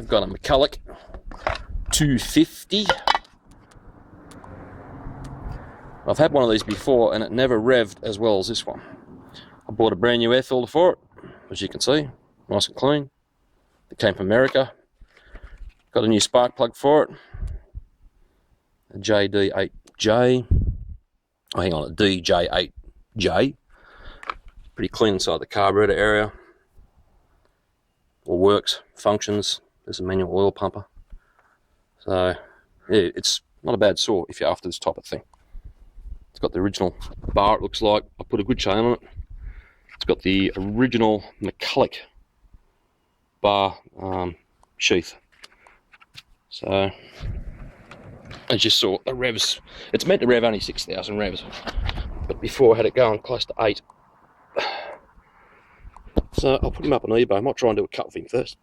I've got a McCulloch 250. I've had one of these before and it never revved as well as this one. I bought a brand new air filter for it, as you can see, nice and clean. It came from America. Got a new spark plug for it, a JD8J. Oh, hang on, a DJ8J. Pretty clean inside the carburetor area. All works, functions. There's a manual oil pumper. So, yeah, it's not a bad saw if you're after this type of thing. It's got the original bar, it looks like. I put a good chain on it. It's got the original McCulloch bar sheath. So, as you saw, the revs, it's meant to rev only 6,000 revs, but before I had it going close to 8. So I'll put him up on eBay. I might try and do a cut with him first.